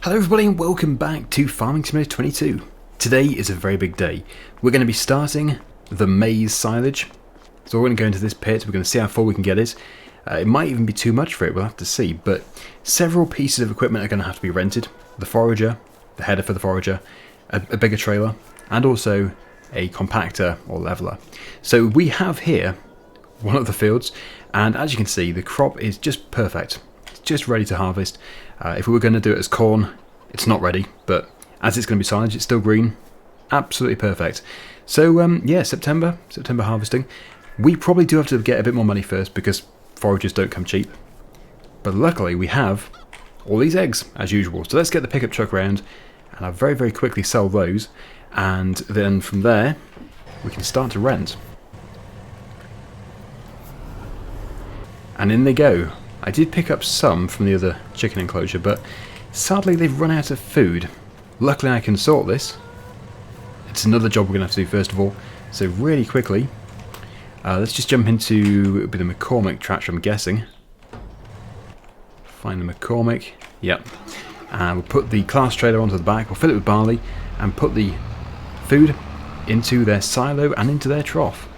Hello everybody and welcome back to Farming Simulator 22. Today is a very big day. We're going to be starting the MAIZE silage. So we're going to go into this pit, we're going to see how far we can get it. It might even be too much for it, we'll have to see. But several pieces of equipment are going to have to be rented. The forager, the header for the forager, a bigger trailer, and also a compactor or leveler. So we have here one of the fields, and as you can see the crop is just perfect. It's just ready to harvest. If we were going to do it as corn, it's not ready, but as it's going to be silage, it's still green. Absolutely perfect. So yeah, September harvesting. We probably do have to get a bit more money first because foragers don't come cheap. But luckily we have all these eggs as usual. So let's get the pickup truck around and I'll very quickly sell those, and then from there we can start to rent. And in they go. I did pick up some from the other chicken enclosure, but sadly they've run out of food. Luckily I can sort this. It's another job we're going to have to do first of all. So really quickly, let's just jump into, it'll be the McCormick tractor I'm guessing. Find the McCormick, yep. And we'll put the class trailer onto the back, we'll fill it with barley and put the food into their silo and into their trough.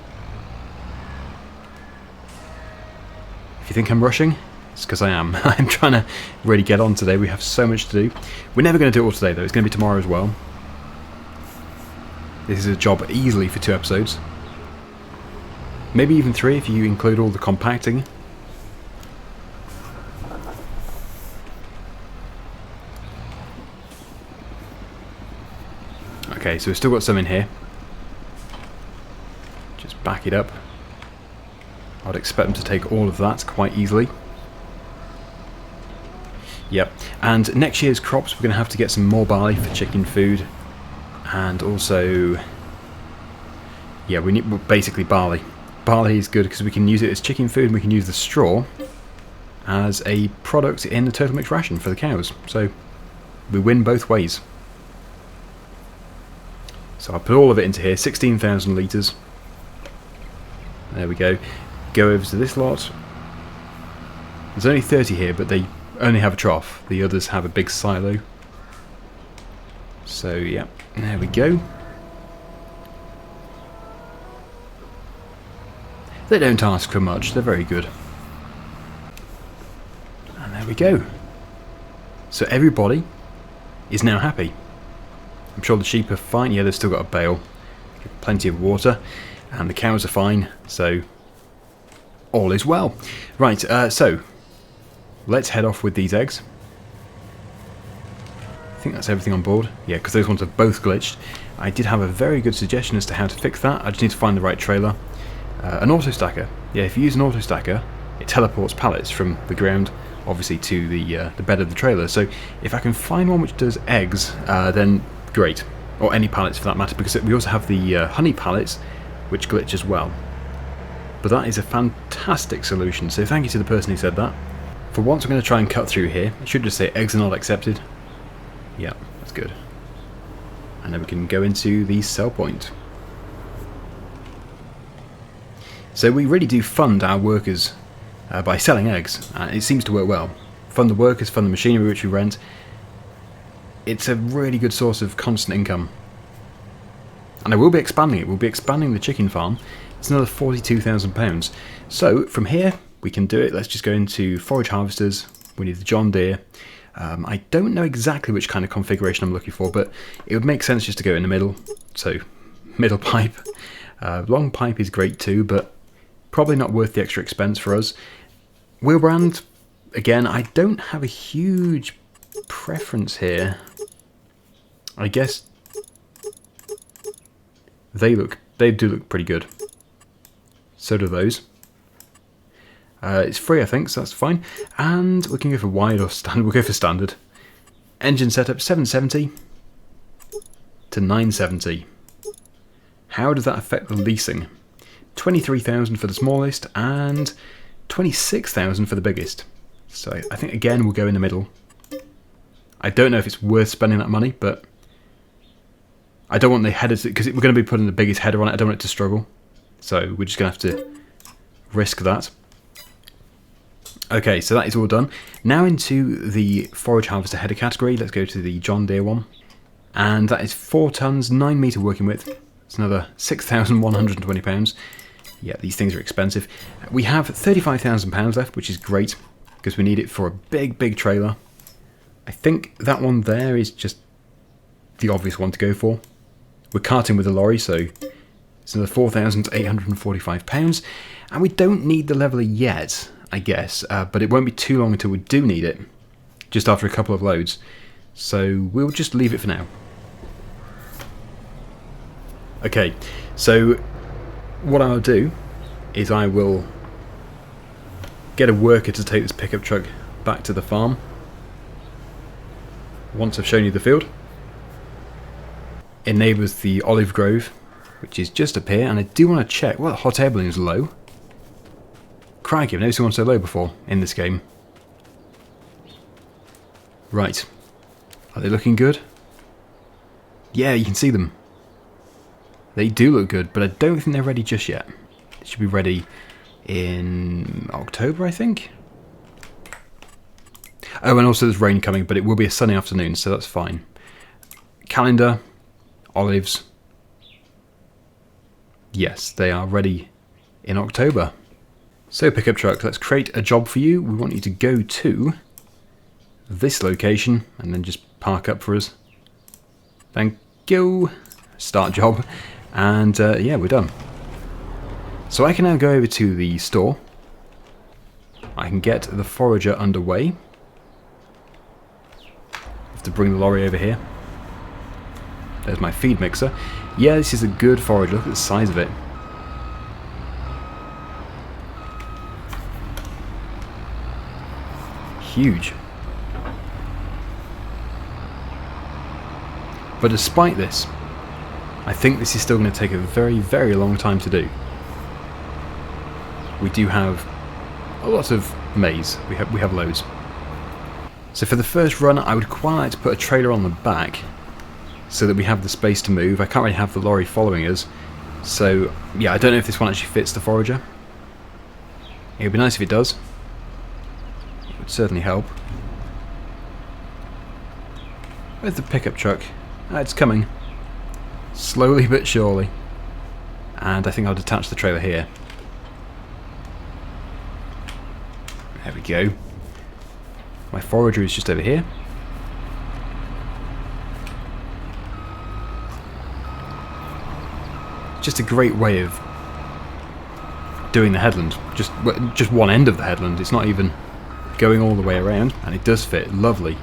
If you think I'm rushing, it's because I am. I'm trying to really get on today. We have so much to do. We're never going to do it all today though. It's going to be tomorrow as well. This is a job easily for 2 episodes. Maybe even 3 if you include all the compacting. Okay, so we've still got some in here. Just back it up. I'd expect them to take all of that quite easily. Yep, and next year's crops we're going to have to get some more barley for chicken food, and also, yeah, we need basically barley. Barley is good because we can use it as chicken food and we can use the straw as a product in the turtle mix ration for the cows. So we win both ways. So I'll put all of it into here, 16,000 litres. There we go. Go over to this lot. There's only 30 here, but they only have a trough. The others have a big silo. So yeah, there we go. They don't ask for much, they're very good. And there we go. So everybody is now happy. I'm sure the sheep are fine. Yeah, they've still got a bale. Plenty of water. And the cows are fine, so all is well. Right, so let's head off with these eggs. I think that's everything on board. Yeah, because those ones are both glitched. I did have a very good suggestion as to how to fix that. I just need to find the right trailer. An auto stacker. Yeah, if you use an auto stacker, it teleports pallets from the ground, obviously, to the bed of the trailer. So if I can find one which does eggs, then great. Or any pallets for that matter, because we also have the honey pallets, which glitch as well. But that is a fantastic solution, so thank you to the person who said that. For once I'm going to try and cut through here. It should just say eggs are not accepted. Yeah, that's good. And then we can go into the sell point. So we really do fund our workers by selling eggs. It seems to work well. Fund the workers, fund the machinery which we rent. It's a really good source of constant income. And I will be expanding it. We'll be expanding the chicken farm. It's another £42,000. So from here we can do it. Let's just go into forage harvesters. We need the John Deere. I don't know exactly which kind of configuration I'm looking for, but it would make sense just to go in the middle. So middle pipe. Long pipe is great too, but probably not worth the extra expense for us. Wheel brand, again, I don't have a huge preference here. I guess they do look pretty good. So do those. It's free, I think, so that's fine. And we can go for wide or standard. We'll go for standard. Engine setup 770 to 970. How does that affect the leasing? 23,000 for the smallest and 26,000 for the biggest. So I think again we'll go in the middle. I don't know if it's worth spending that money, but I don't want the headers, because we're going to be putting the biggest header on it. I don't want it to struggle. So we're just going to have to risk that. Okay, so that is all done. Now into the forage harvester header category. Let's go to the John Deere one. And that is 4 tons, 9 metre working width. It's another £6,120. Yeah, these things are expensive. We have £35,000 left, which is great, because we need it for a big, big trailer. I think that one there is just the obvious one to go for. We're carting with a lorry, so it's another £4,845. And we don't need the leveler yet, I guess, but it won't be too long until we do need it, just after a couple of loads. So we'll just leave it for now. Okay, so what I'll do is I will get a worker to take this pickup truck back to the farm once I've shown you the field. It neighbours the olive grove, which is just up here, and I do want to check. Well, the hot air balloon is low. Crikey, I've never seen one so low before in this game. Right. Are they looking good? Yeah, you can see them. They do look good, but I don't think they're ready just yet. They should be ready in October, I think. Oh, and also there's rain coming, but it will be a sunny afternoon, so that's fine. Calendar, olives. Yes, they are ready in October. So, pickup truck, let's create a job for you. We want you to go to this location and then just park up for us. Thank you. Start job. And yeah, we're done. So I can now go over to the store. I can get the forager underway. Have to bring the lorry over here. There's my feed mixer. Yeah, this is a good forager. Look at the size of it. Huge. But despite this, I think this is still going to take a very, very long time to do. We do have a lot of maize. We have loads. So for the first run, I would quite like to put a trailer on the back so that we have the space to move. I can't really have the lorry following us. So yeah, I don't know if this one actually fits the forager. It would be nice if it does. It would certainly help. Where's the pickup truck? It's coming. Slowly but surely. And I think I'll detach the trailer here. There we go. My forager is just over here. Just a great way of doing the headland. Just one end of the headland. It's not even going all the way around, and it does fit. Lovely.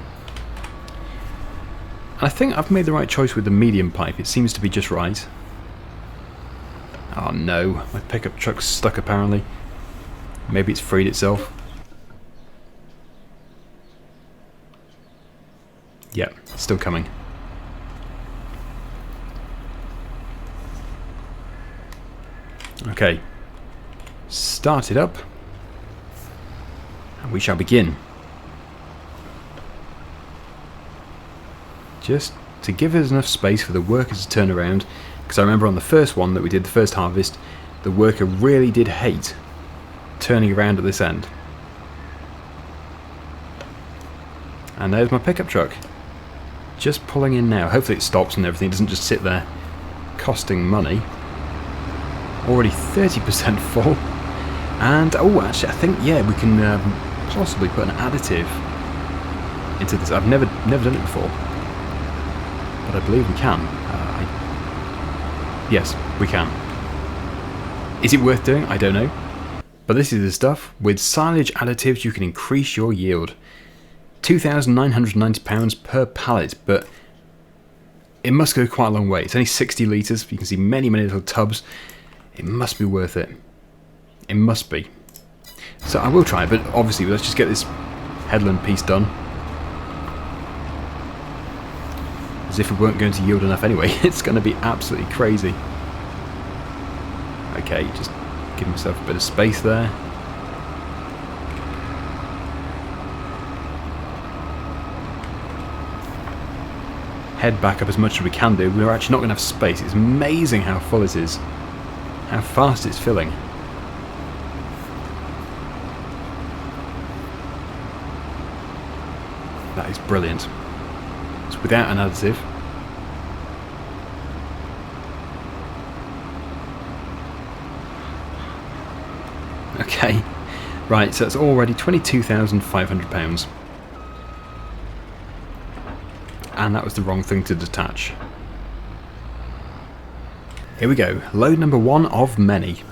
I think I've made the right choice with the medium pipe. It seems to be just right. Oh no, my pickup truck's stuck apparently. Maybe it's freed itself. Yep, still coming. Okay. Start it up. And we shall begin. Just to give us enough space for the workers to turn around, because I remember on the first one that we did, the first harvest, the worker really did hate turning around at this end. And there's my pickup truck. Just pulling in now. Hopefully it stops and everything. It doesn't just sit there costing money. Already 30% full. And, oh, actually, I think, yeah, we can possibly put an additive into this. I've never done it before. But I believe we can. Yes, we can. Is it worth doing? I don't know. But this is the stuff. With silage additives, you can increase your yield. £2,990 per pallet, but it must go quite a long way. It's only 60 litres. You can see many, many little tubs. It must be worth it. It must be. So I will try, but obviously let's just get this headland piece done. As if we weren't going to yield enough anyway. It's going to be absolutely crazy. Okay, just give myself a bit of space there. Head back up as much as we can do. We're actually not going to have space. It's amazing how full it is. How fast it's filling. is brilliant. It's without an additive. Okay, right, so it's already £22,500. And that was the wrong thing to detach. Here we go, load number 1 of many.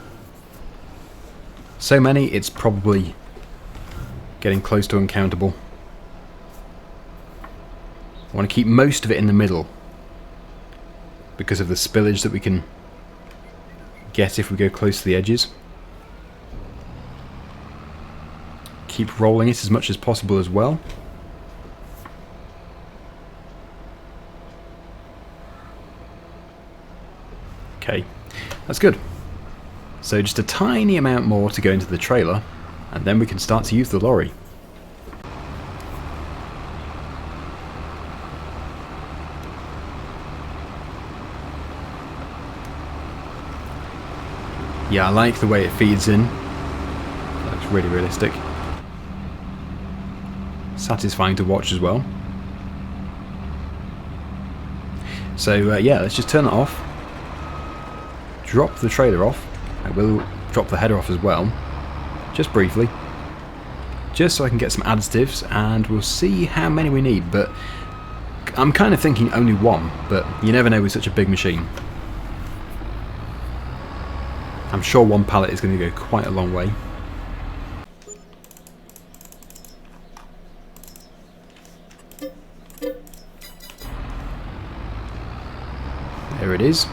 So many, it's probably getting close to uncountable. I want to keep most of it in the middle because of the spillage that we can get if we go close to the edges. Keep rolling it as much as possible as well. Okay, that's good. So just a tiny amount more to go into the trailer, and then we can start to use the lorry. Yeah, I like the way it feeds in. That looks really realistic. Satisfying to watch as well. So yeah, let's just turn it off. Drop the trailer off. I will drop the header off as well, just briefly, just so I can get some additives, and we'll see how many we need. But I'm kind of thinking only 1, but you never know with such a big machine. I'm sure 1 pallet is going to go quite a long way. There it is.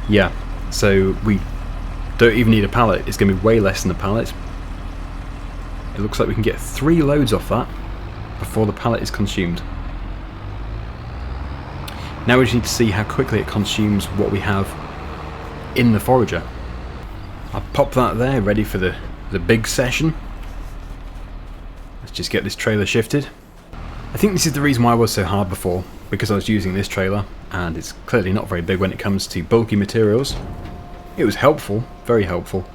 Yeah, so we don't even need a pallet. It's going to be way less than a pallet. It looks like we can get 3 loads off that before the pallet is consumed. Now we just need to see how quickly it consumes what we have in the forager. I'll pop that there, ready for the big session. Let's just get this trailer shifted. I think this is the reason why I was so hard before, because I was using this trailer, and it's clearly not very big when it comes to bulky materials. It was helpful, very helpful,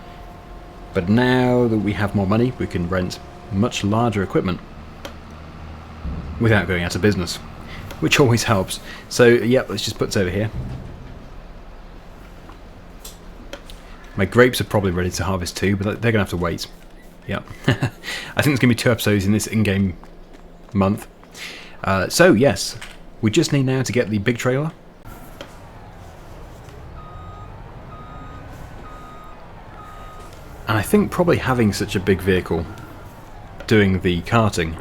but now that we have more money, we can rent much larger equipment without going out of business, which always helps. So yeah, let's just put this over here. My grapes are probably ready to harvest too, but they're going to have to wait. Yep. I think there's going to be 2 episodes in this in-game month. So yes, we just need now to get the big trailer. And I think probably having such a big vehicle doing the carting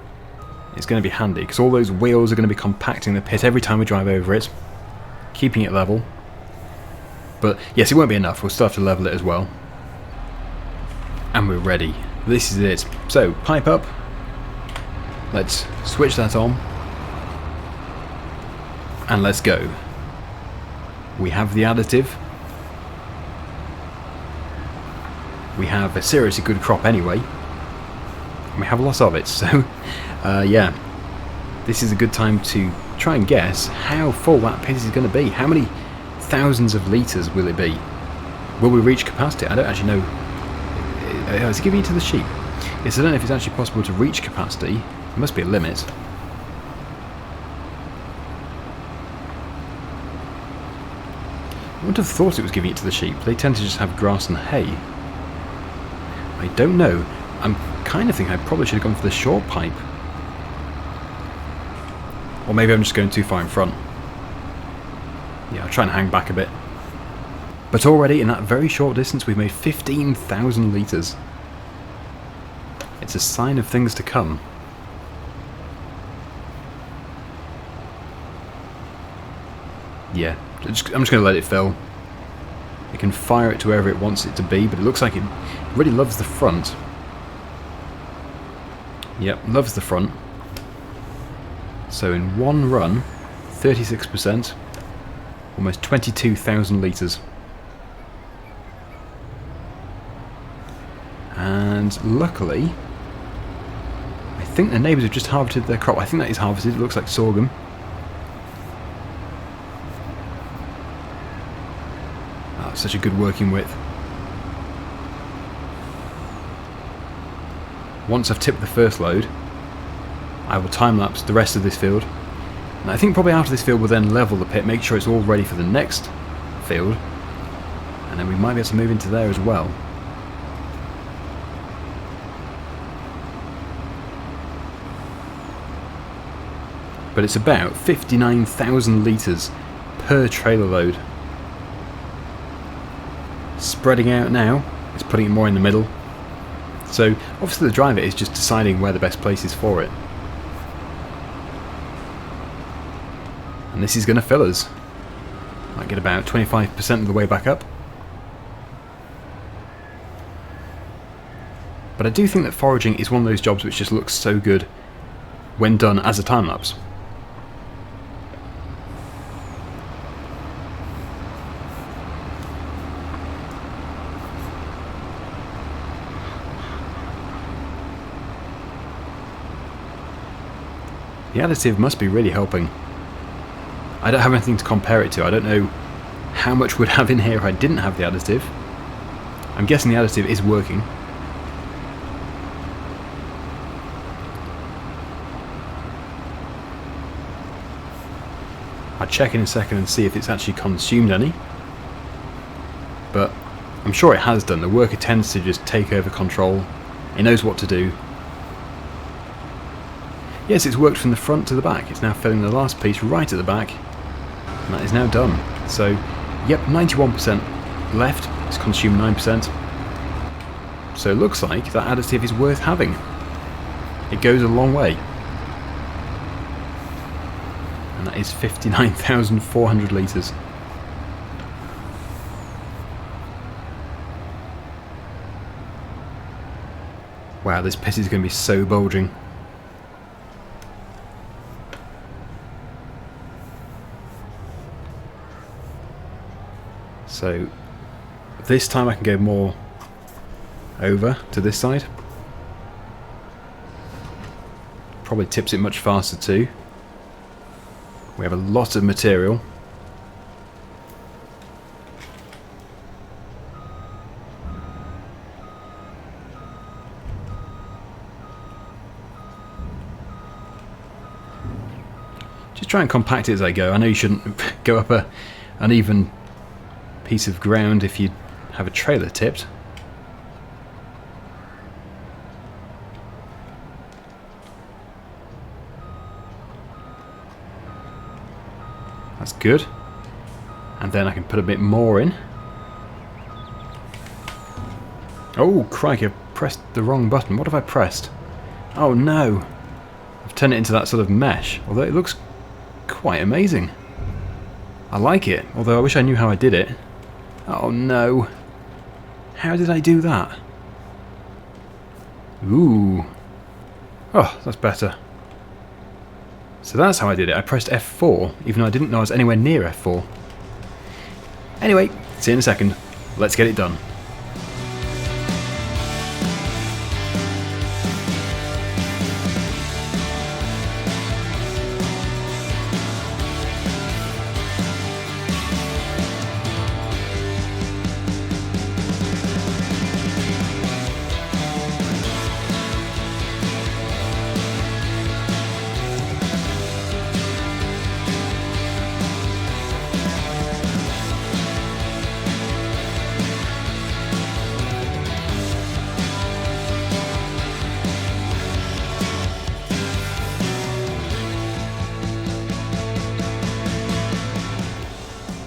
is going to be handy, because all those wheels are going to be compacting the pit every time we drive over it, keeping it level. But yes, it won't be enough, we'll still have to level it as well. And we're ready. This is it. So, pipe up. Let's switch that on. And let's go. We have the additive. We have a seriously good crop anyway. And we have lots of it, so yeah. This is a good time to try and guess how full that pit is going to be. How many thousands of litres will it be? Will we reach capacity? I don't actually know. Is it giving it to the sheep? Yes, I don't know if it's actually possible to reach capacity. There must be a limit. I would have thought it was giving it to the sheep. They tend to just have grass and hay. I don't know. I'm kind of thinking I probably should have gone for the short pipe. Or maybe I'm just going too far in front. Yeah, I'll try and hang back a bit. But already in that very short distance we've made 15,000 litres. It's a sign of things to come. Yeah, I'm just going to let it fill. It can fire it to wherever it wants it to be, but it looks like it really loves the front. Yep, loves the front. So in one run, 36%, almost 22,000 litres. And luckily, I think the neighbours have just harvested their crop. I think that is harvested, it looks like sorghum. That's such a good working width. Once I've tipped the first load, I will time-lapse the rest of this field. And I think probably after this field we'll then level the pit, make sure it's all ready for the next field, and then we might be able to move into there as well. But it's about 59,000 litres per trailer load. Spreading out now, it's putting it more in the middle. So obviously the driver is just deciding where the best place is for it. And this is going to fill us. Might get about 25% of the way back up. But I do think that foraging is one of those jobs which just looks so good when done as a time-lapse. The additive must be really helping. I don't have anything to compare it to. I don't know how much we'd have in here if I didn't have the additive. I'm guessing the additive is working. I'll check in a second and see if it's actually consumed any. But I'm sure it has done. The worker tends to just take over control. He knows what to do. Yes, it's worked from the front to the back. It's now filling the last piece right at the back. And that is now done. So, yep, 91% left. It's consumed 9%. So it looks like that additive is worth having. It goes a long way. And that is 59,400 litres. Wow, this pit is going to be so bulging. So this time I can go more over to this side. Probably tips it much faster too. We have a lot of material. Just try and compact it as I go. I know you shouldn't go up an uneven piece of ground if you have a trailer tipped. That's good. And then I can put a bit more in. Oh crikey, I've pressed the wrong button. What have I pressed? Oh no! I've turned it into that sort of mesh, although it looks quite amazing. I like it, although I wish I knew how I did it. Oh no. How did I do that? Ooh. Oh, that's better. So that's how I did it. I pressed F4, even though I didn't know I was anywhere near F4. Anyway, see you in a second. Let's get it done.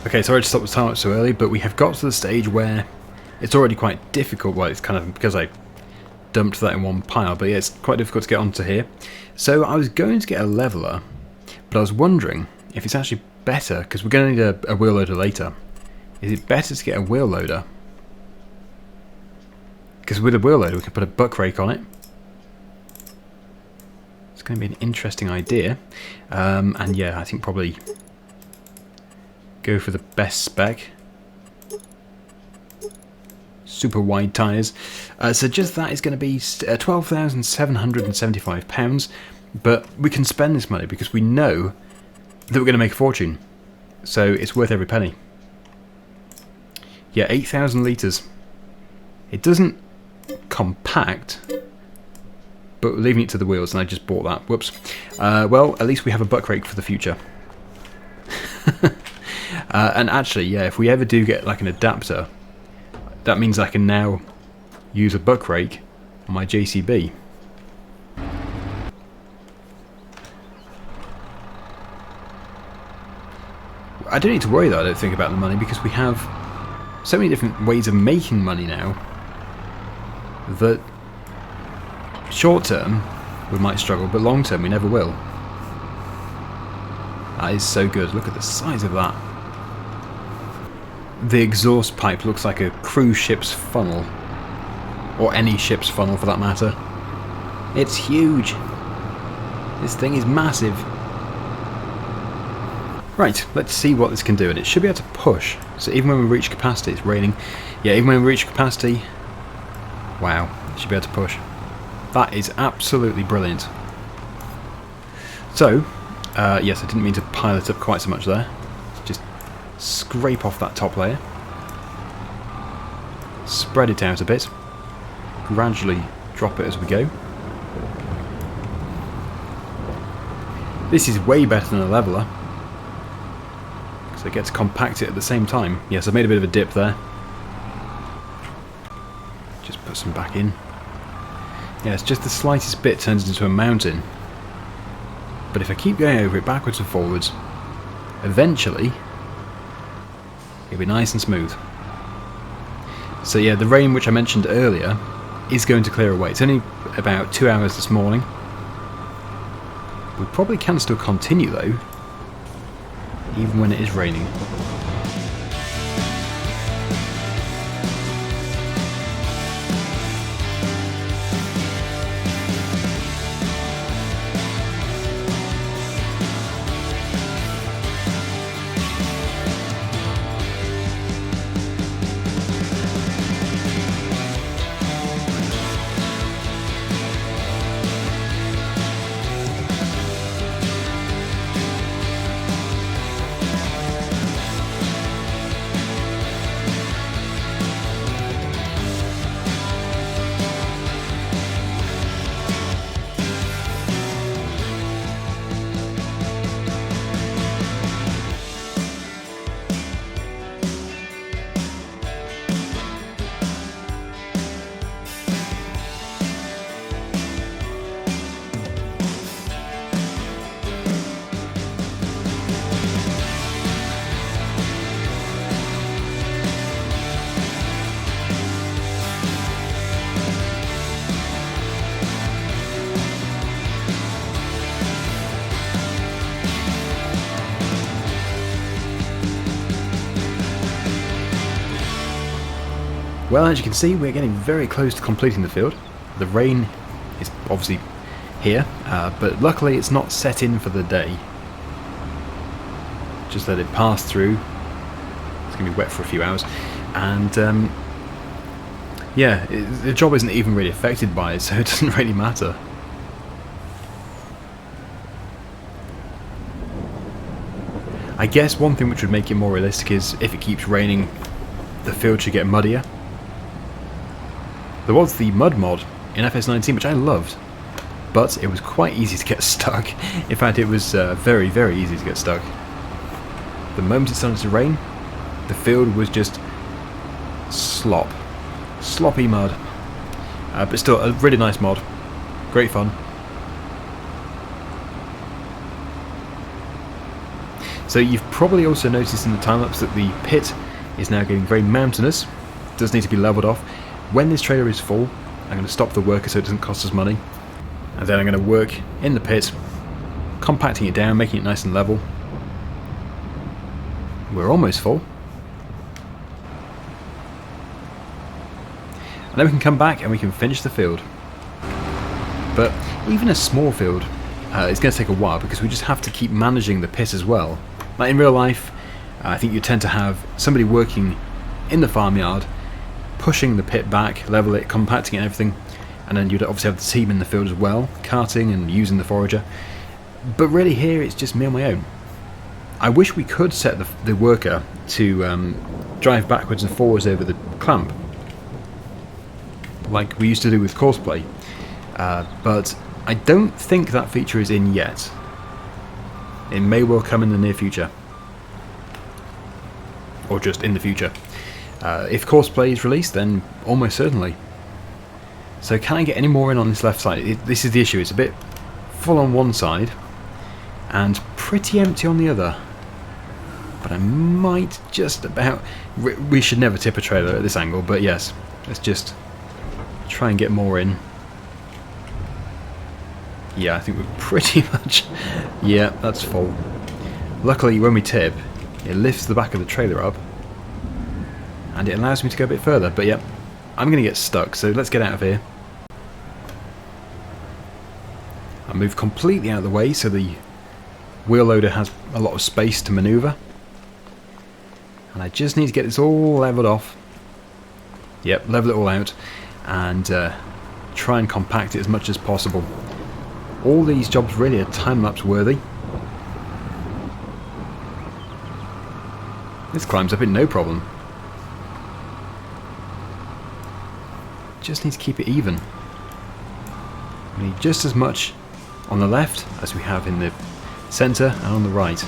Okay, sorry to stop the time up so early, but we have got to the stage where it's already quite difficult. Well, it's kind of because I dumped that in one pile, but yeah, it's quite difficult to get onto here. So I was going to get a leveler, but I was wondering if it's actually better, because we're going to need a wheel loader later. Is it better to get a wheel loader? Because with a wheel loader we can put a buck rake on it. It's going to be an interesting idea. And yeah, I think probably go for the best spec. Super wide tyres. So just that is going to be £12,775, but we can spend this money because we know that we're going to make a fortune. So it's worth every penny. Yeah, 8,000 litres. It doesn't compact, but we're leaving it to the wheels, and I just bought that. Whoops. Well, at least we have a buck rake for the future. And actually, yeah, if we ever do get like an adapter, that means I can now use a buck rake on my JCB. I don't need to worry though, I don't think, about the money, because we have so many different ways of making money now that short term we might struggle, but long term we never will. That is so good. Look at the size of that. The exhaust pipe looks like a cruise ship's funnel, or any ship's funnel for that matter. It's huge. This thing is massive. Right, let's see what this can do, and it should be able to push. So even when we reach capacity, it's raining. Yeah, even when we reach capacity, wow, it should be able to push. That is absolutely brilliant. So, yes, I didn't mean to pile it up quite so much there. Just scrape off that top layer. Spread it out a bit. Gradually drop it as we go. This is way better than a leveler, so I get to compact it at the same time. Yes, I've made a bit of a dip there. Just put some back in. Yeah, it's just the slightest bit turns into a mountain. But if I keep going over it backwards and forwards, eventually it'll be nice and smooth. So yeah, the rain which I mentioned earlier is going to clear away. It's only about 2 hours this morning. We probably can still continue though, even when it is raining. Well, as you can see, we're getting very close to completing the field. The rain is obviously here, but luckily it's not set in for the day. Just let it pass through. It's going to be wet for a few hours. And yeah, the job isn't even really affected by it, so it doesn't really matter. I guess one thing which would make it more realistic is if it keeps raining, the field should get muddier. There was the mud mod in FS19, which I loved, but it was quite easy to get stuck. In fact, it was very, very easy to get stuck. The moment it started to rain, the field was just sloppy mud. But still, a really nice mod. Great fun. So you've probably also noticed in the time-lapse that the pit is now getting very mountainous. It does need to be levelled off. When this trailer is full, I'm going to stop the worker so it doesn't cost us money. And then I'm going to work in the pit, compacting it down, making it nice and level. We're almost full. And then we can come back and we can finish the field. But even a small field is going to take a while because we just have to keep managing the pit as well. Like in real life, I think you tend to have somebody working in the farmyard, pushing the pit back, level it, compacting it and everything, and then you'd obviously have the team in the field as well, carting and using the forager. But really here it's just me on my own. I wish we could set the worker to drive backwards and forwards over the clamp, like we used to do with Courseplay, but I don't think that feature is in yet. It may well come in the near future, or just in the future. If Courseplay is released, then almost certainly. So can I get any more in on this left side? This is the issue, it's a bit full on one side and pretty empty on the other. But I might just about... We should never tip a trailer at this angle, but yes, let's just try and get more in. Yeah, I think we're pretty much... Yeah, that's full. Luckily, when we tip, it lifts the back of the trailer up, and it allows me to go a bit further. But yeah, I'm going to get stuck, so let's get out of here. I'll move completely out of the way so the wheel loader has a lot of space to manoeuvre. And I just need to get this all leveled off. Yep, level it all out, and try and compact it as much as possible. All these jobs really are time-lapse worthy. This climbs up it no problem. Just need to keep it even. We need just as much on the left as we have in the centre and on the right.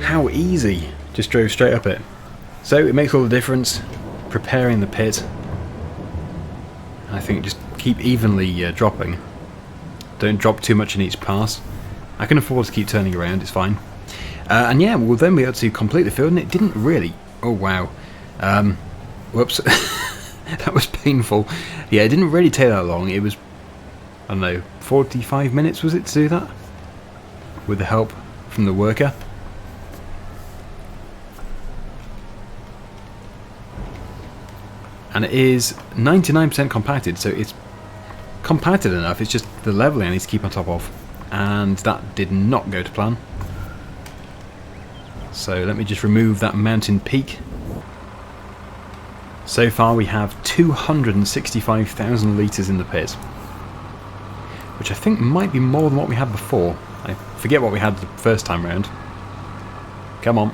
How easy! Just drove straight up it. So it makes all the difference preparing the pit. I think just keep evenly dropping. Don't drop too much in each pass. I can afford to keep turning around, it's fine. And yeah, we'll then be able to complete the field, and it didn't really... Oh wow. Whoops. That was painful. Yeah, it didn't really take that long. It was, I don't know, 45 minutes was it to do that? With the help from the worker. And it is 99% compacted, so it's compacted enough, it's just the leveling I need to keep on top of. And that did not go to plan. So let me just remove that mountain peak. So far we have 265,000 litres in the pit, which I think might be more than what we had before. I forget what we had the first time round. Come on.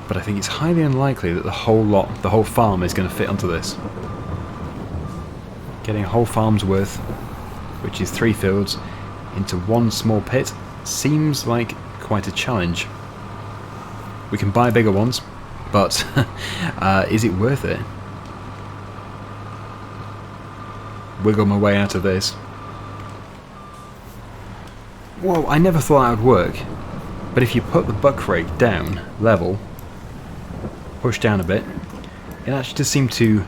But I think it's highly unlikely that the whole farm is going to fit onto this. Getting a whole farm's worth, which is 3 fields, into one small pit seems like quite a challenge. We can buy bigger ones, but is it worth it? Wiggle my way out of this. Whoa, I never thought that would work. But if you put the buck rake down, level, push down a bit, it actually does seem to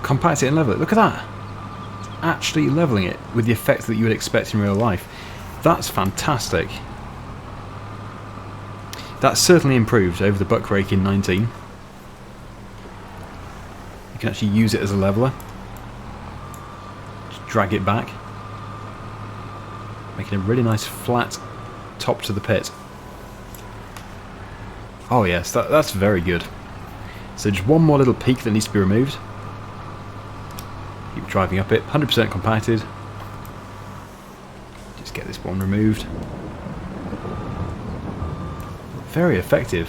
compact it and level it. Look at that! It's actually leveling it with the effect that you would expect in real life. That's fantastic. That's certainly improved over the buck rake in 19. You can actually use it as a leveler. Just drag it back, making a really nice flat top to the pit. Oh yes, that's very good. So just one more little peak that needs to be removed. Keep driving up it, 100% compacted. Just get this one removed. Very effective.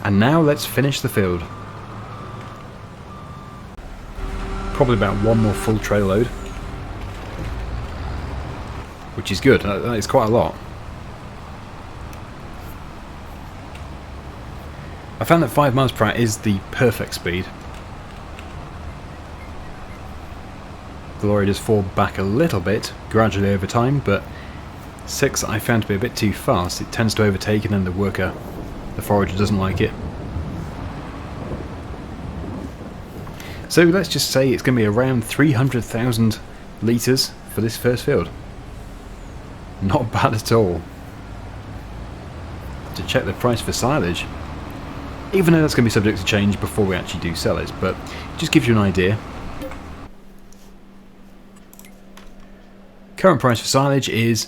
And now let's finish the field. Probably about one more full trail load, which is good. That is quite a lot. I found that 5 miles per hour is the perfect speed. The lorry does fall back a little bit, gradually over time, but 6 I found to be a bit too fast. It tends to overtake, and then the worker, the forager, doesn't like it. So let's just say it's going to be around 300,000 litres for this first field. Not bad at all. to check the price for silage. Even though that's going to be subject to change before we actually do sell it, but it just gives you an idea. Current price for silage is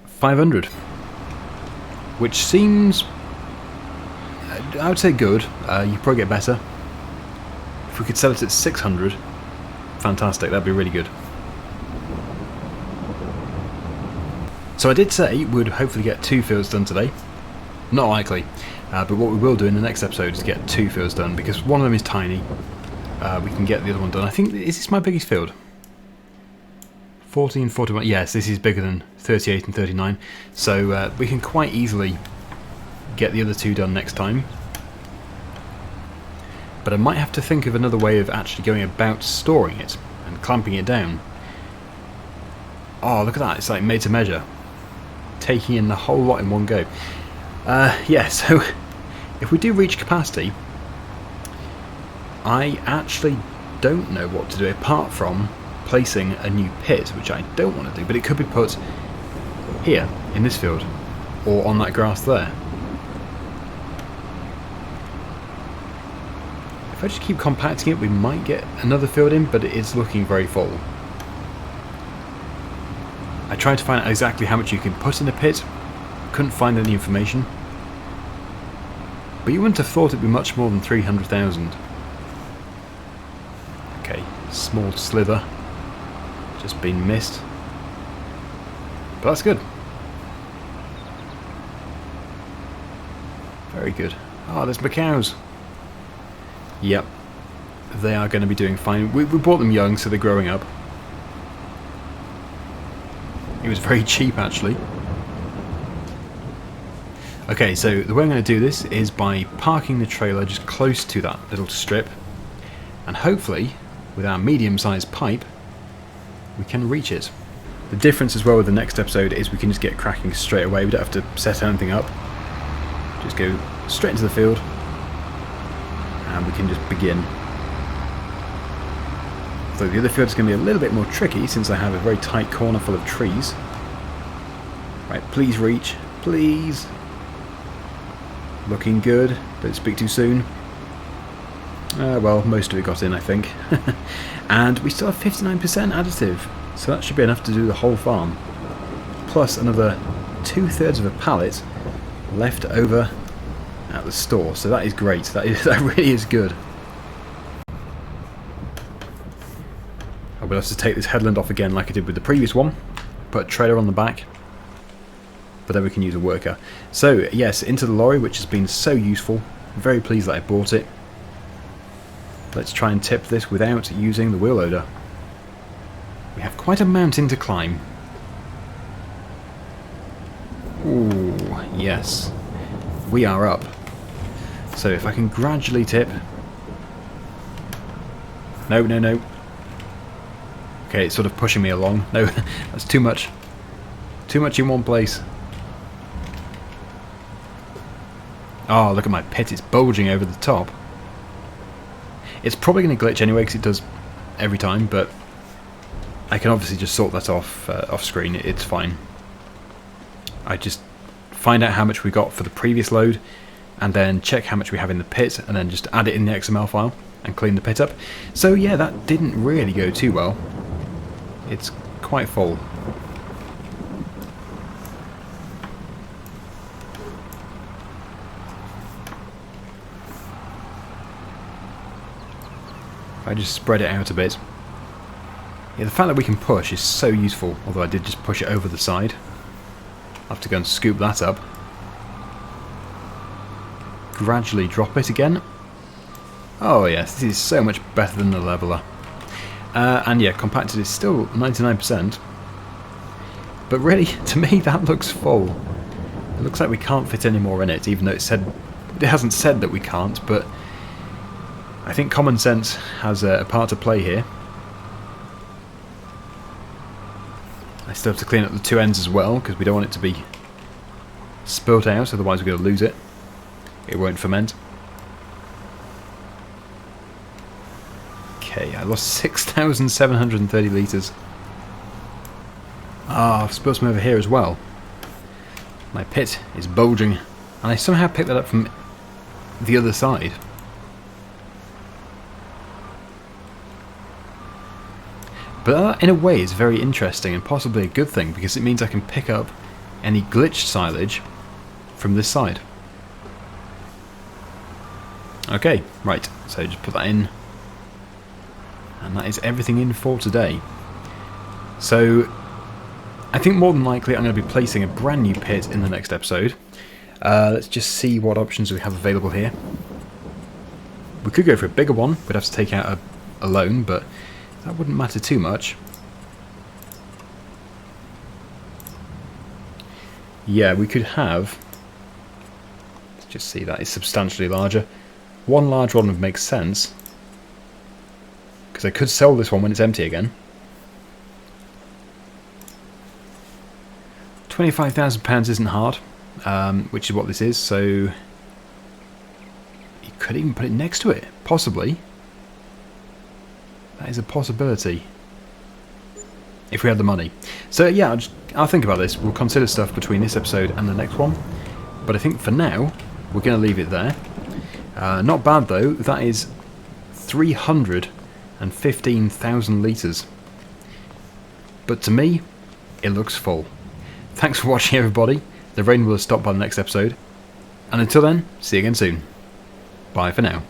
500, which seems, I would say, good. You could probably get better. If we could sell it at 600, fantastic, that'd be really good. So I did say we'd hopefully get 2 fields done today. Not likely, but what we will do in the next episode is get 2 fields done, because one of them is tiny. We can get the other one done. I think, is this my biggest field? 14, 41, yes, this is bigger than 38 and 39, so we can quite easily get the other 2 done next time. But I might have to think of another way of actually going about storing it and clamping it down. Oh, look at that, it's like made to measure. Taking in the whole lot in one go. Yeah, so if we do reach capacity, I actually don't know what to do apart from placing a new pit, which I don't want to do, but it could be put here in this field or on that grass there. If I just keep compacting it, we might get another field in, but it is looking very full. I tried to find out exactly how much you can put in a pit, couldn't find any information, but you wouldn't have thought it'd be much more than 300,000. Okay, small slither, just been missed, but that's good. Very good. Oh, there's my cows. Yep, they are going to be doing fine. We bought them young, so they're growing up. It was very cheap, actually. Okay, so the way I'm going to do this is by parking the trailer just close to that little strip, and hopefully, with our medium-sized pipe, we can reach it. The difference as well with the next episode is we can just get cracking straight away. We don't have to set anything up. Just go straight into the field, and we can just begin. So the other field is going to be a little bit more tricky since I have a very tight corner full of trees. Right, please reach, please. Looking good. Don't speak too soon. Well, most of it got in, I think. And we still have 59% additive, so that should be enough to do the whole farm. Plus another 2/3 of a pallet left over at the store, so that is great. That really is good. I will have to take this headland off again like I did with the previous one. Put a trailer on the back, but then we can use a worker. So yes, into the lorry, which has been so useful. I'm very pleased that I bought it. Let's try and tip this without using the wheel loader. We have quite a mountain to climb. Ooh, yes. We are up. So if I can gradually tip... No, no, no. Okay, it's sort of pushing me along. No, that's too much. Too much in one place. Oh, look at my pit. It's bulging over the top. It's probably going to glitch anyway because it does every time, but I can obviously just sort that off off screen. It's fine. I just find out how much we got for the previous load and then check how much we have in the pit and then just add it in the XML file and clean the pit up. So yeah, that didn't really go too well. It's quite full. If I just spread it out a bit. Yeah, the fact that we can push is so useful, although I did just push it over the side. I'll have to go and scoop that up. Gradually drop it again. Oh yes, this is so much better than the leveler. And yeah, compacted is still 99%. But really, to me, that looks full. It looks like we can't fit any more in it, even though it hasn't said that we can't, but I think common sense has a part to play here. I still have to clean up the two ends as well, because we don't want it to be spilt out, otherwise we're going to lose it. It won't ferment. Okay, I lost 6,730 litres. Ah, I've spilled some over here as well. My pit is bulging. And I somehow picked that up from the other side. But that, in a way, is very interesting and possibly a good thing, because it means I can pick up any glitched silage from this side. Okay, right, so just put that in. And that is everything in for today. So, I think more than likely I'm going to be placing a brand new pit in the next episode. Let's just see what options we have available here. We could go for a bigger one. We'd have to take out a loan, but that wouldn't matter too much. Yeah, we could have... Let's just see, that is substantially larger. One large one would make sense, because I could sell this one when it's empty again. £25,000 isn't hard, which is what this is, so you could even put it next to it, possibly. That is a possibility, if we had the money. So yeah, I'll think about this. We'll consider stuff between this episode and the next one, but I think for now we're going to leave it there. Not bad though, that is 315,000 litres. But to me, it looks full. Thanks for watching, everybody. The rain will have stopped by the next episode. And until then, see you again soon. Bye for now.